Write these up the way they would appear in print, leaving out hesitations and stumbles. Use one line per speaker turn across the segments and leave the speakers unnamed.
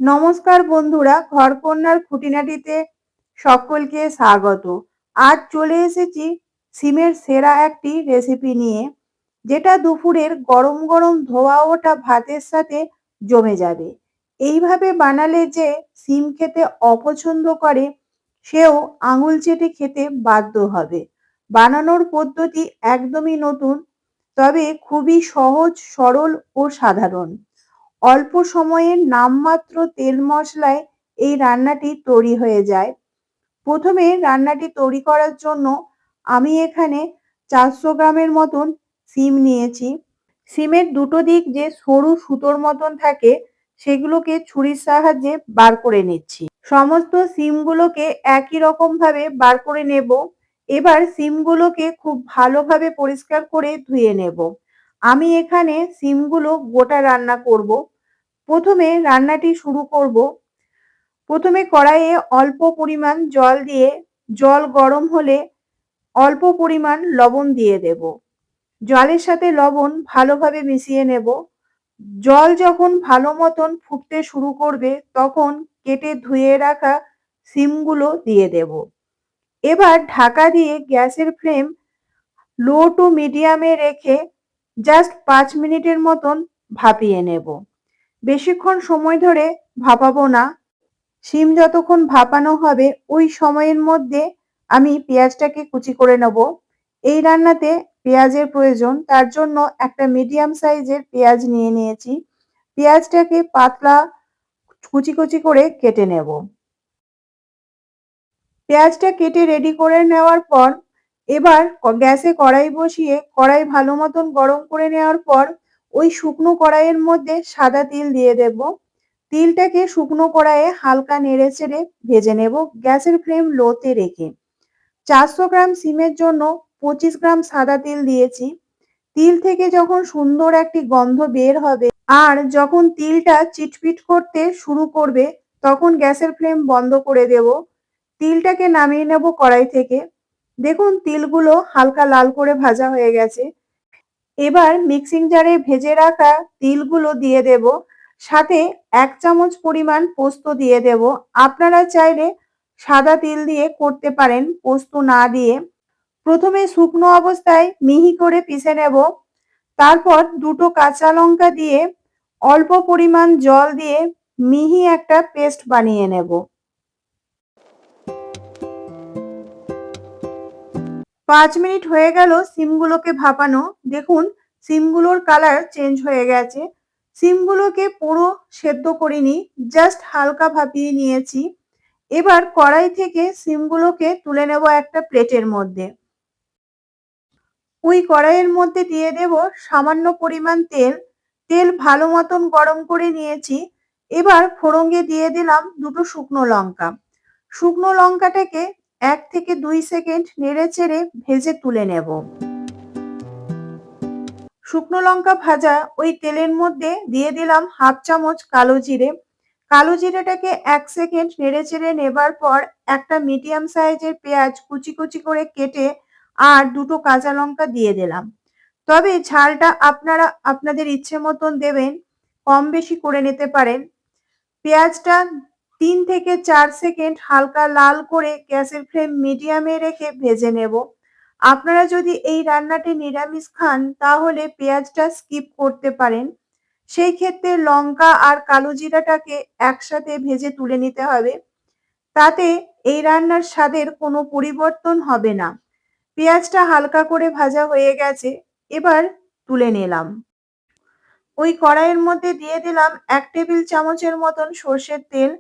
নমস্কার বন্ধুরা, ঘরকন্নার খুঁটিনাটিতে সকলকে স্বাগত। আজ চলে এসেছি সিমের সেরা একটি রেসিপি নিয়ে, যেটা দুপুরের গরম গরম ধোয়া ওঠা ভাতের সাথে জমে যাবে। এইভাবে বানালে যে সিম খেতে অপছন্দ করে সেও আঙুল চেটে খেতে বাধ্য হবে। বানানোর পদ্ধতি একদমই নতুন, তবে খুবই সহজ, সরল ও সাধারণ। অল্প সময়ে নামমাত্র তেল মশলায় এই রান্নাটি তৈরি হয়ে যায়। প্রথমে রান্নাটি তৈরি করার জন্য আমি এখানে 400 গ্রামের মতন সিম নিয়েছি। সিমের দুটো দিক যে সরু সুতোর মতন থাকে সেগুলোকে ছুরির সাহায্যে বার করে নিচ্ছি। সমস্ত সিমগুলোকে একই রকম ভাবে বার করে নেব। এবার সিমগুলোকে খুব ভালোভাবে পরিষ্কার করে ধুয়ে নেব। আমি এখানে সিমগুলো গোটা রান্না করব। প্রথমে রান্নাটি শুরু করব। প্রথমে কড়াইয়ে অল্প পরিমাণ জল দিয়ে, জল গরম হলে অল্প পরিমাণ লবণ দিয়ে দেব। জলের সাথে লবণ ভালোভাবে মিশিয়ে নেব। জল যখন ভালো মতন ফুটতে শুরু করবে তখন কেটে ধুয়ে রাখা সিমগুলো দিয়ে দেব। এবার ঢাকা দিয়ে গ্যাসের ফ্লেম লো টু মিডিয়ামে রেখে জাস্ট 5 মিনিটের মতন ভাপিয়ে নেব। বেশিক্ষণ সময় ধরে ভাপাবো না। শিম যতক্ষণ ভাপানো হবে ওই সময়ের মধ্যে আমি পেঁয়াজটাকে কুচি করে নেব। এই রান্নাতে পেঁয়াজের প্রয়োজন, তার জন্য একটা মিডিয়াম সাইজের পেঁয়াজ নিয়ে নিয়েছি। পেঁয়াজটাকে পাতলা কুচি কুচি করে কেটে নেব। পেঁয়াজটা কেটে রেডি করে নেওয়ার পর এবার গ্যাসে কড়াই বসিয়ে কড়াই ভালো মতন গরম করে নেওয়ার পর ওই শুকনো কড়াইয়ের মধ্যে সাদা তিল দিয়ে দেব। তিলটাকে শুকনো কড়াইয়ে হালকা নেড়ে চেড়ে ভেজে নেব গ্যাসের ফ্লেম লোতে রেখে। 400 গ্রাম সিমের জন্য 25 গ্রাম সাদা তিল দিয়েছি। তিল থেকে যখন সুন্দর একটি গন্ধ বের হবে আর যখন তিলটা চিটপিট করতে শুরু করবে তখন গ্যাসের ফ্লেম বন্ধ করে দেব। তিলটাকে নামিয়ে নেব কড়াই থেকে। দেখুন তিলগুলো হালকা লাল করে ভাজা হয়ে গেছে। এবার মিক্সিং জারে ভেজে রাখা তিলগুলো দিয়ে দেব। সাথে 1 চামচ পরিমাণ পোস্ত দিয়ে দেব। আপনারা চাইলে সাদা তিল দিয়ে করতে পারেন, পোস্ত না দিয়ে। প্রথমে শুকনো অবস্থায় মিহি করে পিষে নেব। তারপর দুটো কাঁচা লঙ্কা দিয়ে অল্প পরিমাণ জল দিয়ে মিহি একটা পেস্ট বানিয়ে নেব। 5 মিনিট হয়ে গেল সিমগুলোকে ভাপানো। দেখুন সিমগুলোর কালার চেঞ্জ হয়ে গেছে। সিমগুলোকে পুরো সেদ্ধ করিনি, জাস্ট হালকা ভাপিয়ে নিয়েছি। এবার কড়াই থেকে সিমগুলোকে তুলে নেব একটা প্লেটের মধ্যে। ওই কড়াইয়ের মধ্যে দিয়ে দেব সামান্য পরিমাণ তেল। তেল ভালো মতন গরম করে নিয়েছি। এবার ফোড়ঙে দিয়ে দিলাম দুটো শুকনো লঙ্কা। শুকনো লঙ্কাটাকে 1 থেকে 2 সেকেন্ড নেড়েচেড়ে ভেজে তুলে নেব। শুকনো লঙ্কা ভাজা ওই তেলের মধ্যে দিয়ে দিলাম হাফ চামচ কালো জিরে। কালো জিরেটাকে 1 সেকেন্ড নেড়েচেড়ে নেবার পর একটা মিডিয়াম সাইজের পেঁয়াজ কুচি কুচি করে কেটে আর দুটো কাঁচা লঙ্কা দিয়ে দিলাম। তবে ঝালটা আপনারা আপনাদের ইচ্ছে মতন দেবেন, কম বেশি করে নিতে পারেন। পেঁয়াজটা 3 থেকে 4 সেকেন্ড হালকা লাল করে গ্যাসের ফ্লেম মিডিয়ামে রেখে ভেজে নেব। আপনারা যদি এই রান্নাটি নিরামিষ খান তাহলে পেঁয়াজটা স্কিপ করতে পারেন। সেই ক্ষেত্রে লঙ্কা আর কালো জিরাটাকে একসাথে ভেজে তুলে নিতে হবে। তাতে এই রান্নার স্বাদের কোনো পরিবর্তন হবে না। পেঁয়াজটা হালকা করে ভাজা হয়ে গেছে, এবার তুলে নিলাম। ওই কড়াইয়ের মধ্যে দিয়ে দিলাম 1 টেবিল চামচের মতন সর্ষের তেল।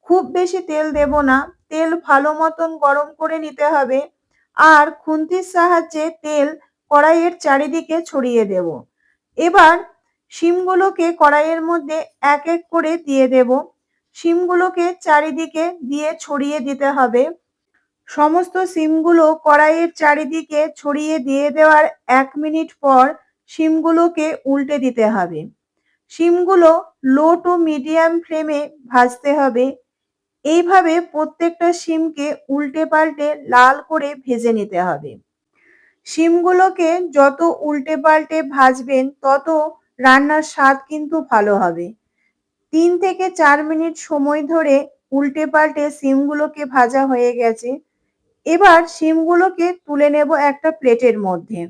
খুব বেশি তেল দেব না, তেল ভালো মতন গরম করে নিতে হবে। আর খুন্তির সাহায্যে তেল কড়াইয়ের চারিদিকে ছড়িয়ে দেব। এবার শিমগুলোকে কড়াইয়ের মধ্যে এক এক করে দিয়ে দেব। শিমগুলোকে চারিদিকে দিয়ে ছড়িয়ে দিতে হবে। সমস্ত শিমগুলো কড়াইয়ের চারিদিকে ছড়িয়ে দিয়ে দেওয়ার 1 মিনিট পর শিমগুলোকে উল্টে দিতে হবে। শিমগুলো লো টু মিডিয়াম ফ্লেমে ভাজতে হবে। এইভাবে প্রত্যেকটা শিমকে উল্টে পাল্টে লাল করে ভেজে নিতে হবে। শিমগুলোকে যত উল্টে পাল্টে ভাজবেন তত রান্নার স্বাদ কিন্তু ভালো হবে। 3 থেকে 4 মিনিট সময় ধরে উল্টে পাল্টে সিমগুলোকে ভাজা হয়ে গেছে। এবার সিমগুলোকে তুলে নেব একটা প্লেটের মধ্যে।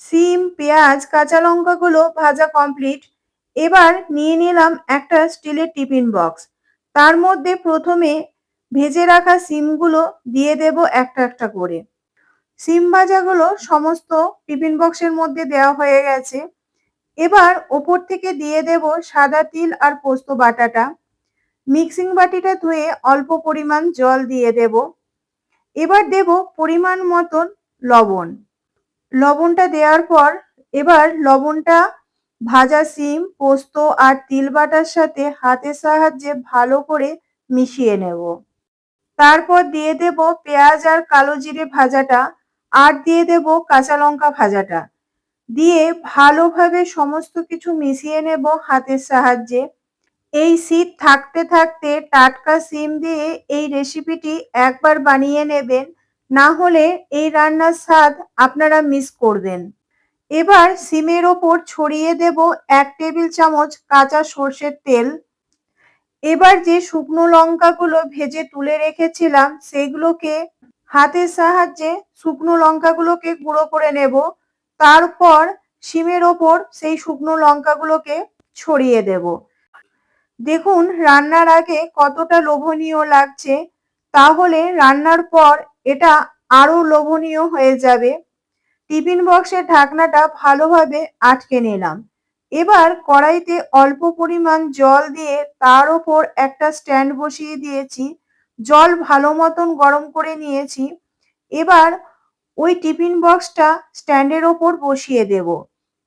সিম, পেঁয়াজ, কাঁচা লঙ্কাগুলো ভাজা কমপ্লিট। এবার নিয়ে নিলাম একটা স্টিলের টিফিন বক্স। তার মধ্যে প্রথমে ভেজে রাখা সিমগুলো দিয়ে দেব একটা একটা করে। সিম ভাজাগুলো সমস্ত টিফিন বক্সের মধ্যে দেওয়া হয়ে গেছে। এবার ওপর থেকে দিয়ে দেব সাদা তিল আর পোস্ত বাটাটা। মিক্সিং বাটিটা ধুয়ে অল্প পরিমাণ জল দিয়ে দেব। এবার দেব পরিমাণ মতন লবণ। লবণটা দেওয়ার পর এবার লবণটা ভাজা সিম, পোস্ত আর তিল বাটার সাথে হাতের সাহায্যে ভালো করে মিশিয়ে নেব। তারপর দিয়ে দেব পেঁয়াজ আর কালো জিরে ভাজাটা আর দিয়ে দেব কাঁচা লঙ্কা ভাজাটা। দিয়ে ভালোভাবে সমস্ত কিছু মিশিয়ে নেব হাতের সাহায্যে। এই শীত থাকতে থাকতে টাটকা সিম দিয়ে এই রেসিপিটি একবার বানিয়ে নেবেন, না হলে এই রান্নার স্বাদ আপনারা মিস করবেন। এবার সিমের ওপর ছড়িয়ে দেব 1 টেবিল চামচ কাঁচা সর্ষের তেল। এবার যে শুকনো লঙ্কাগুলো ভেজে তুলে রেখেছিলাম সেগুলোকে হাতের সাহায্যে শুকনো লঙ্কাগুলোকে গুঁড়ো করে নেব। তারপর সিমের ওপর সেই শুকনো লঙ্কাগুলোকে ছড়িয়ে দেব। দেখুন রান্নার আগে কতটা লোভনীয় লাগছে, তাহলে রান্নার পর এটা আরো লোভনীয় হয়ে যাবে। টিফিন বক্সের ঢাকনাটা ভালোভাবে আটকে নিলাম। এবার কড়াইতে অল্প পরিমাণ জল দিয়ে তার ওপর একটা স্ট্যান্ড বসিয়ে দিয়েছি। জল ভালো মতন গরম করে নিয়েছি। এবার ওই টিফিন বক্সটা স্ট্যান্ডের ওপর বসিয়ে দেব।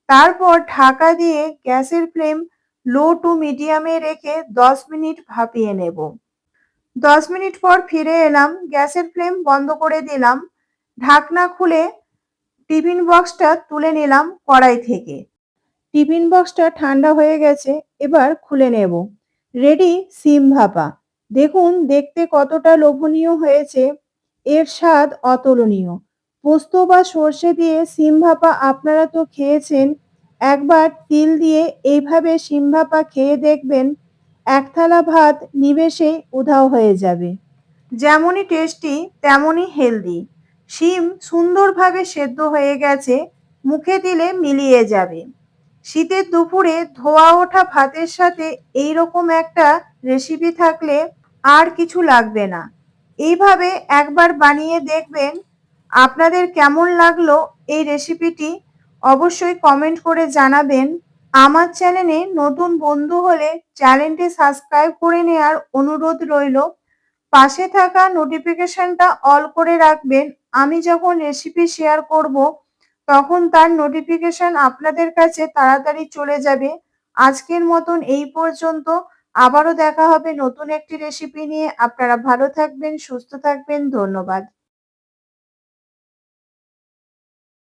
তারপর ঢাকা দিয়ে গ্যাসের ফ্লেম লো টু মিডিয়ামে রেখে 10 মিনিট ভাপিয়ে নেব। 10 মিনিট পর ফিরে এলাম, গ্যাসের ফ্লেম বন্ধ করে দিলাম। ঢাকনা খুলে টিফিন বক্সটা তুলে নিলাম কড়াই থেকে। টিফিন বক্সটা ঠান্ডা হয়ে গেছে, এবার খুলে নেব। রেডি সিম ভাপা। দেখুন দেখতে কতটা লোভনীয় হয়েছে, এর স্বাদ অতুলনীয়। পোস্ত বা সর্ষে দিয়ে সিম ভাপা আপনারা তো খেয়েছেন, একবার তিল দিয়ে এইভাবে সিম ভাপা খেয়ে দেখবেন, এক থালা ভাত নিমেষেই উধাও হয়ে যাবে। যেমনই টেস্টি তেমনই হেলদি। শিম সুন্দরভাবে সেদ্ধ হয়ে গেছে, মুখে দিলে মিলিয়ে যাবে। শীতের দুপুরে ধোয়া ওঠা ভাতের সাথে এইরকম একটা রেসিপি থাকলে আর কিছু লাগবে না। এইভাবে একবার বানিয়ে দেখবেন। আপনাদের কেমন লাগলো এই রেসিপিটি অবশ্যই কমেন্ট করে জানাবেন। আমার চ্যানেলে নতুন বন্ধু হলে চ্যানেলটি সাবস্ক্রাইব করে নেওয়ার অনুরোধ রইল। পাশে থাকা নোটিফিকেশনটা অল করে রাখবেন। আমি যখন রেসিপি শেয়ার করব তখন তার নোটিফিকেশন আপনাদের কাছে তাড়াতাড়ি চলে যাবে। আজকের মতন এই পর্যন্ত। আবারও দেখা হবে নতুন একটি রেসিপি নিয়ে। আপনারা ভালো থাকবেন, সুস্থ থাকবেন। ধন্যবাদ।